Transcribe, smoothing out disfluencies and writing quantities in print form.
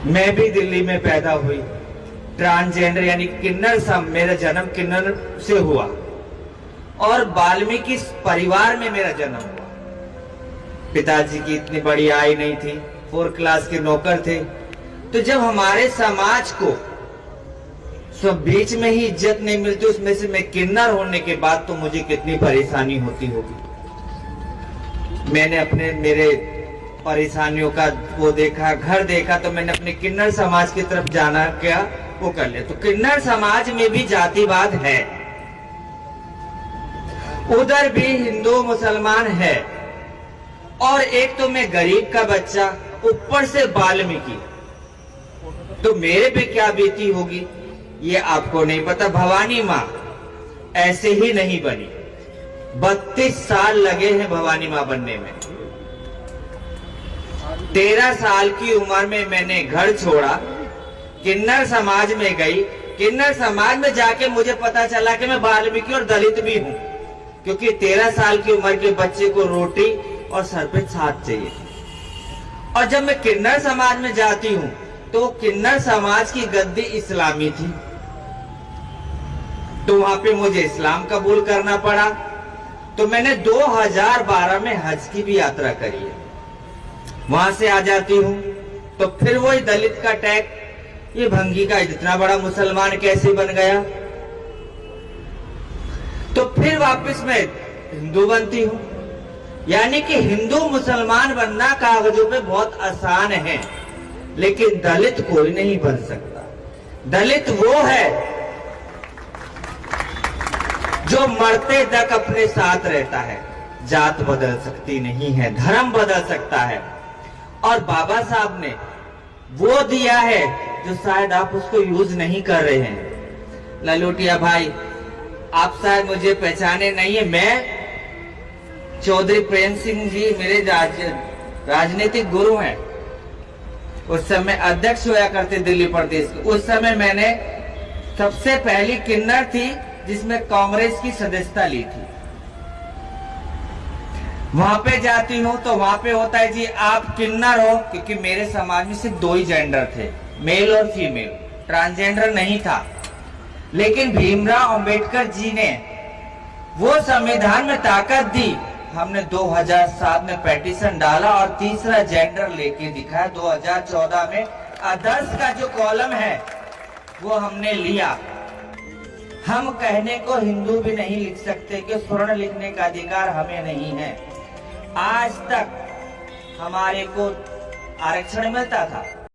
मैं भी दिल्ली में पैदा हुई, ट्रांसजेंडर यानी किन्नर सम, मेरा जन्म किन्नर से हुआ और वाल्मीकि परिवार में मेरा जन्म हुआ। पिताजी की इतनी बड़ी आय नहीं थी, 4th क्लास के नौकर थे। तो जब हमारे समाज को सब बीच में ही इज्जत नहीं मिलती, उसमें से मैं किन्नर होने के बाद तो मुझे कितनी परेशानी होती होगी। मैंने अपने मेरे परेशानियों का वो देखा, घर देखा, तो मैंने अपने किन्नर समाज की तरफ जाना क्या वो कर लिया। तो किन्नर समाज में भी जातिवाद है, उधर भी हिंदू मुसलमान है, और एक तो मैं गरीब का बच्चा, ऊपर से वाल्मीकि, तो मेरे पे क्या बीती होगी ये आपको नहीं पता। भवानी माँ ऐसे ही नहीं बनी, 32 साल लगे हैं भवानी माँ बनने में। 13 साल की उम्र में मैंने घर छोड़ा, किन्नर समाज में गई। किन्नर समाज में जाके मुझे पता चला कि मैं वाल्मीकि और दलित भी हूं, क्योंकि 13 साल की उम्र के बच्चे को रोटी और सर पे छाछ चाहिए। और जब मैं किन्नर समाज में जाती हूं तो किन्नर समाज की गद्दी इस्लामी थी, तो वहां पे मुझे इस्लाम कबूल करना पड़ा। तो मैंने 2012 में हज की भी यात्रा करी है। वहां से आ जाती हूं तो फिर वही दलित का टैग, ये भंगी का इतना बड़ा मुसलमान कैसे बन गया। तो फिर वापस मैं हिंदू बनती हूं। यानी कि हिंदू मुसलमान बनना कागजों पे बहुत आसान है, लेकिन दलित कोई नहीं बन सकता। दलित वो है जो मरते तक अपने साथ रहता है। जात बदल सकती नहीं है, धर्म बदल सकता है, और बाबा साहब ने वो दिया है जो शायद आप उसको यूज नहीं कर रहे हैं। ललोटिया भाई, आप शायद मुझे पहचाने नहीं है, मैं चौधरी प्रेम सिंह जी मेरे राजनीतिक गुरु हैं। उस समय अध्यक्ष हुआ करते दिल्ली प्रदेश के। उस समय मैंने सबसे पहली किन्नर थी जिसमें कांग्रेस की सदस्यता ली थी। वहां पे जाती हूँ तो वहां पे होता है जी आप किन्नर हो, क्योंकि मेरे समाज में सिर्फ 2 ही जेंडर थे, मेल और फीमेल, ट्रांसजेंडर नहीं था। लेकिन भीमराव अंबेडकर जी ने वो संविधान में ताकत दी। हमने 2007 में पेटिशन डाला और तीसरा जेंडर लेके दिखाया। 2014 में आदर्श का जो कॉलम है वो हमने लिया। हम कहने को हिंदू भी नहीं लिख सकते कि स्वर्ण लिखने का अधिकार हमें नहीं है। आज तक हमारे को आरक्षण मिलता था,